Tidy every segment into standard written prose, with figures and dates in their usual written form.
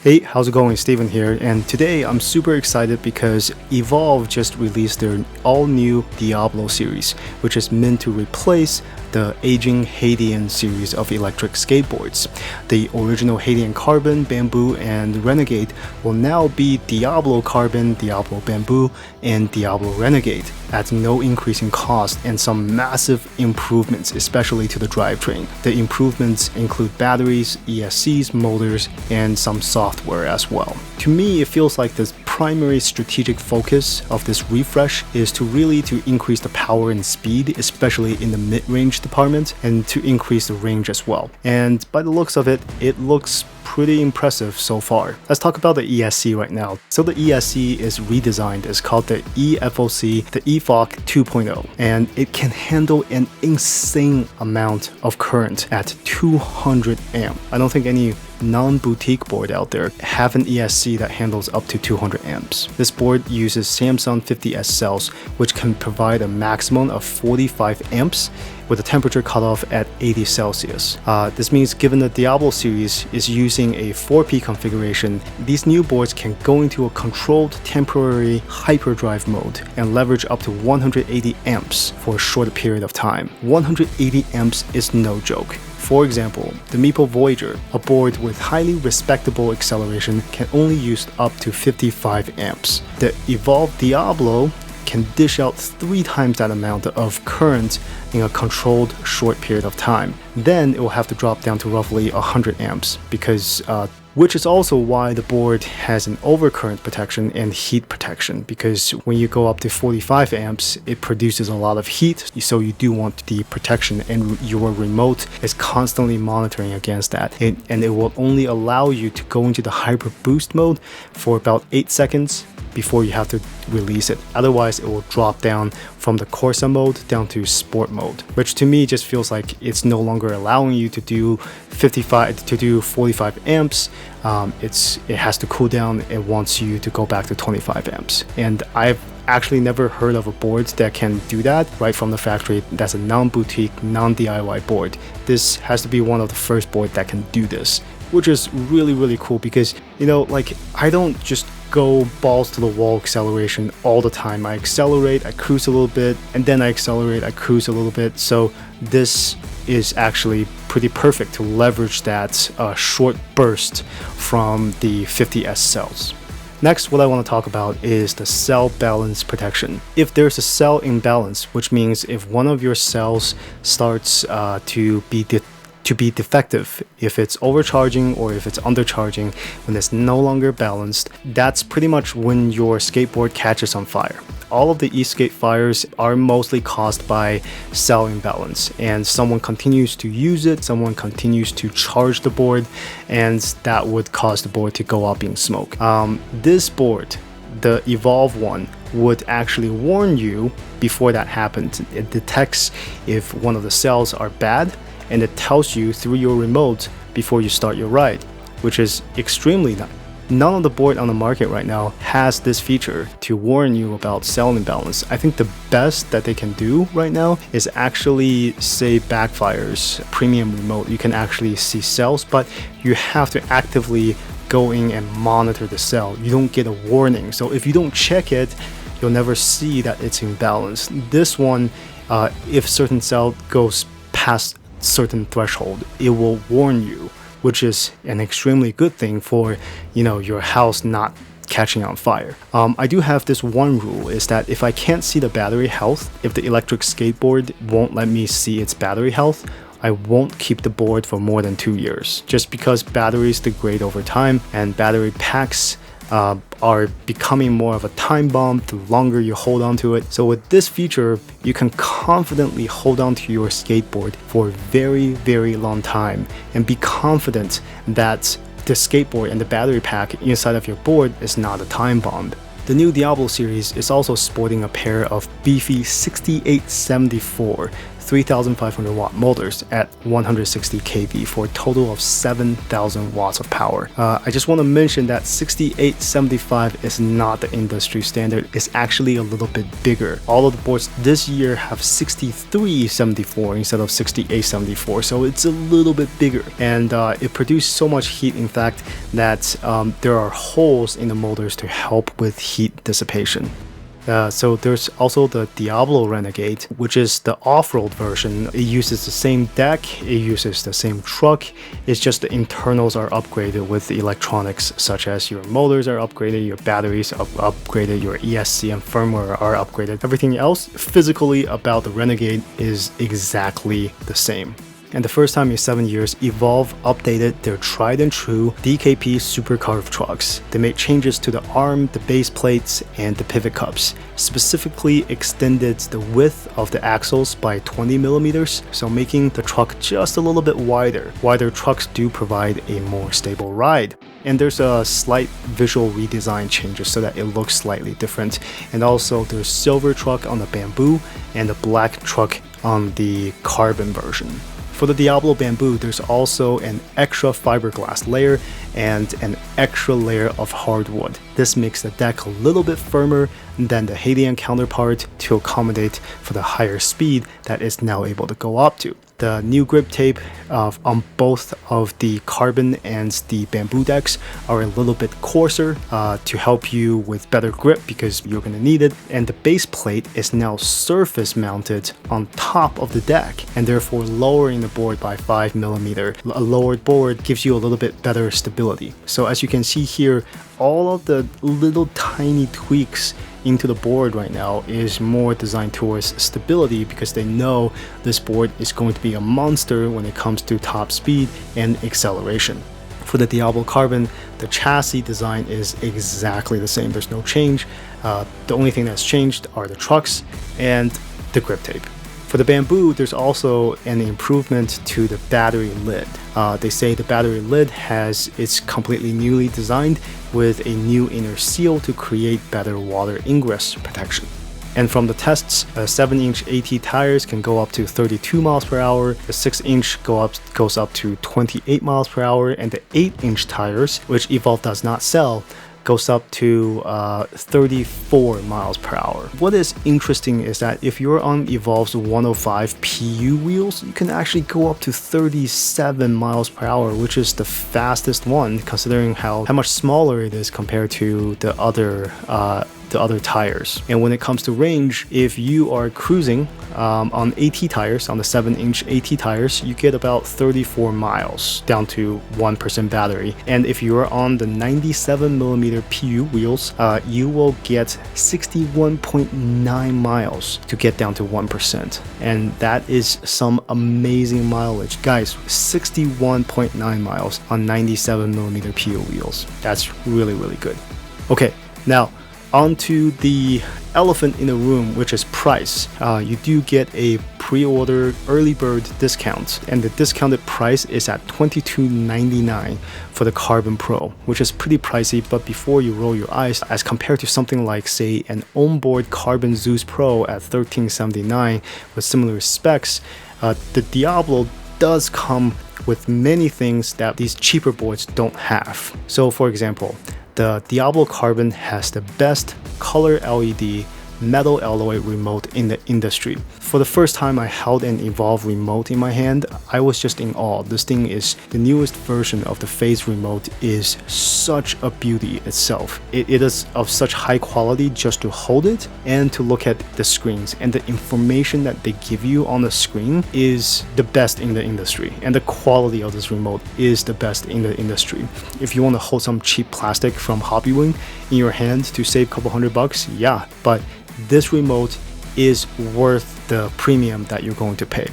Hey, how's it going? Steven here, and today I'm super excited because Evolve just released their all-new Diablo series, which is meant to replace the aging Hadean series of electric skateboards. The original Hadean Carbon, Bamboo, and Renegade will now be Diablo Carbon, Diablo Bamboo, and Diablo Renegade at no increase in cost and some massive improvements, especially to the drivetrain. The improvements include batteries, ESCs, motors, and some software as well. To me, it feels like the primary strategic focus of this refresh is to increase the power and speed, especially in the mid-range department, and to increase the range as well. And by the looks of it, it looks pretty impressive so far. Let's talk about the ESC right now. So the ESC is redesigned. It's called the EFOC, the EFOC 2.0, and it can handle an insane amount of current at 200 amp. I don't think any non-boutique board out there have an ESC that handles up to 200 amps. This board uses Samsung 50S cells, which can provide a maximum of 45 amps with a temperature cutoff at 80 Celsius. This means given the Diablo series is using a 4P configuration, these new boards can go into a controlled temporary hyperdrive mode and leverage up to 180 amps for a short period of time. 180 amps is no joke. For example, the Meepo Voyager, a board with highly respectable acceleration, can only use up to 55 amps. The Evolve Diablo can dish out 3 times that amount of current in a controlled short period of time. Then it will have to drop down to roughly 100 amps which is also why the board has an overcurrent protection and heat protection, because when you go up to 45 amps, it produces a lot of heat, so you do want the protection, and your remote is constantly monitoring against that. And it will only allow you to go into the hyper boost mode for about 8 seconds before you have to release it. Otherwise, it will drop down from the Corsa mode down to sport mode, which to me just feels like it's no longer allowing you to do 45 amps. It has to cool down. It wants you to go back to 25 amps. And I've actually never heard of a board that can do that right from the factory. That's a non-boutique, non-DIY board. This has to be one of the first boards that can do this, which is really, really cool because, I don't just go balls to the wall acceleration all the time. I accelerate, I cruise a little bit, and then I accelerate, I cruise a little bit. So this is actually pretty perfect to leverage that short burst from the 50S cells. Next, what I want to talk about is the cell balance protection. If there's a cell imbalance, which means if one of your cells starts to be defective, if it's overcharging or if it's undercharging, when it's no longer balanced, that's pretty much when your skateboard catches on fire. All of the e-skate fires are mostly caused by cell imbalance, and someone continues to use it, someone continues to charge the board, and that would cause the board to go up in smoke. This board, the Evolve one, would actually warn you before that happens. It detects if one of the cells are bad, and it tells you through your remote before you start your ride, which is extremely nice. None of the board on the market right now has this feature to warn you about cell imbalance. I think the best that they can do right now is actually, say, Backfire's premium remote. You can actually see cells, but you have to actively go in and monitor the cell. You don't get a warning. So if you don't check it, you'll never see that it's imbalanced. This one, if certain cell goes past certain threshold, it will warn you, which is an extremely good thing for your house not catching on fire. I do have this one rule, is that if I can't see the battery health, if the electric skateboard won't let me see its battery health, I won't keep the board for more than 2 years, just because batteries degrade over time and battery packs are becoming more of a time bomb the longer you hold on to it. So with this feature, you can confidently hold on to your skateboard for a very, very long time and be confident that the skateboard and the battery pack inside of your board is not a time bomb. The new Diablo series is also sporting a pair of beefy 6874 3,500 watt motors at 160 kV for a total of 7,000 watts of power. I just want to mention that 6875 is not the industry standard. It's actually a little bit bigger. All of the boards this year have 6374 instead of 6874, so it's a little bit bigger, and it produced so much heat, in fact, that there are holes in the motors to help with heat dissipation. So there's also the Diablo Renegade, which is the off-road version. It uses the same deck, it uses the same truck, it's just the internals are upgraded with the electronics, such as your motors are upgraded, your batteries are upgraded, your ESC and firmware are upgraded. Everything else physically about the Renegade is exactly the same. And the first time in 7 years, Evolve updated their tried and true DKP supercarb trucks. They made changes to the arm, the base plates, and the pivot cups. Specifically extended the width of the axles by 20 millimeters, so making the truck just a little bit wider. Wider trucks do provide a more stable ride. And there's a slight visual redesign changes so that it looks slightly different. And also there's silver truck on the Bamboo and the black truck on the Carbon version. For the Diablo Bamboo, there's also an extra fiberglass layer and an extra layer of hardwood. This makes the deck a little bit firmer than the Hadean counterpart to accommodate for the higher speed that it's now able to go up to. The new grip tape on both of the Carbon and the Bamboo decks are a little bit coarser to help you with better grip because you're going to need it. And the base plate is now surface mounted on top of the deck and therefore lowering the board by 5 millimeters. A lowered board gives you a little bit better stability. So as you can see here, all of the little tiny tweaks into the board right now is more designed towards stability because they know this board is going to be a monster when it comes to top speed and acceleration. For the Diablo Carbon, the chassis design is exactly the same. There's no change. The only thing that's changed are the trucks and the grip tape. For the Bamboo, there's also an improvement to the battery lid. They say the battery lid it's completely newly designed with a new inner seal to create better water ingress protection. And from the tests, 7-inch AT tires can go up to 32 miles per hour, the 6-inch goes up to 28 miles per hour, and the 8-inch tires, which Evolve does not sell, goes up to 34 miles per hour. What is interesting is that if you're on Evolve's 105 PU wheels, you can actually go up to 37 miles per hour, which is the fastest one considering how much smaller it is compared to the other tires. And when it comes to range, if you are cruising on AT tires, on the 7-inch AT tires, you get about 34 miles down to 1% battery. And if you are on the 97 millimeter PU wheels, you will get 61.9 miles to get down to 1%. And that is some amazing mileage. Guys, 61.9 miles on 97 millimeter PU wheels. That's really, really good. Okay, now onto the elephant in the room, which is price. You do get a pre-order early bird discount, and the discounted price is at $22.99 for the Carbon Pro, which is pretty pricey. But before you roll your eyes, as compared to something like, say, an onboard Carbon Zeus Pro at $13.79 with similar specs, the Diablo does come with many things that these cheaper boards don't have. So for example, the Diablo Carbon has the best color LED metal alloy remote in the industry. For the first time I held an Evolve remote in my hand, I was just in awe. This thing is the newest version of the Phase remote, is such a beauty itself. It is of such high quality just to hold it and to look at the screens, and the information that they give you on the screen is the best in the industry, and the quality of this remote is the best in the industry. If you want to hold some cheap plastic from Hobbywing in your hand to save a couple $100, yeah, but this remote is worth the premium that you're going to pay.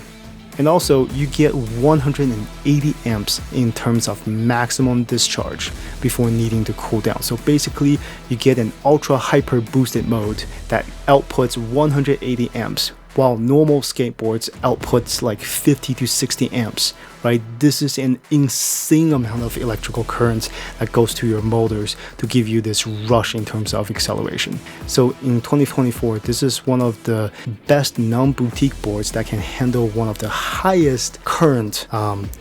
And also, you get 180 amps in terms of maximum discharge before needing to cool down. So basically, you get an ultra hyper boosted mode that outputs 180 amps while normal skateboards outputs like 50 to 60 amps, right? This is an insane amount of electrical current that goes to your motors to give you this rush in terms of acceleration. So in 2024, this is one of the best non-boutique boards that can handle one of the highest current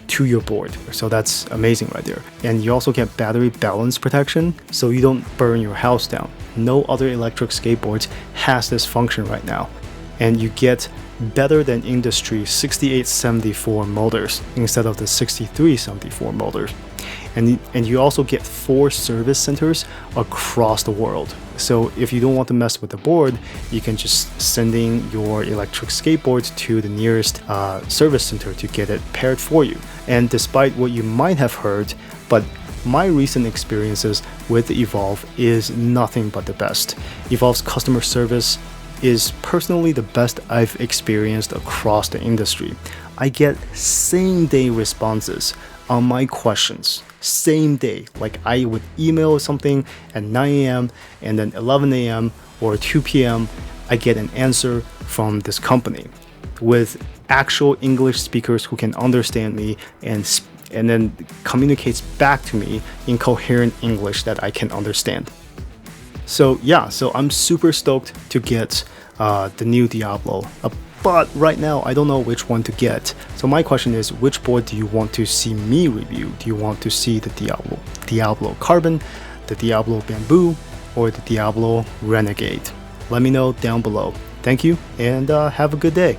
to your board. So that's amazing right there. And you also get battery balance protection, so you don't burn your house down. No other electric skateboards has this function right now. And you get better than industry 6874 motors instead of the 6374 motors. And you also get 4 service centers across the world. So if you don't want to mess with the board, you can just send in your electric skateboard to the nearest service center to get it paired for you. And despite what you might have heard, but my recent experiences with Evolve is nothing but the best. Evolve's customer service is personally the best I've experienced across the industry. I get same-day responses on my questions. Same day. Like I would email something at 9 a.m. and then 11 a.m. or 2 p.m. I get an answer from this company with actual English speakers who can understand me and then communicates back to me in coherent English that I can understand. So yeah, so I'm super stoked to get the new Diablo, but right now I don't know which one to get. So my question is, which board do you want to see me review? Do you want to see the Diablo Carbon, the Diablo Bamboo, or the Diablo Renegade? Let me know down below. Thank you, and have a good day.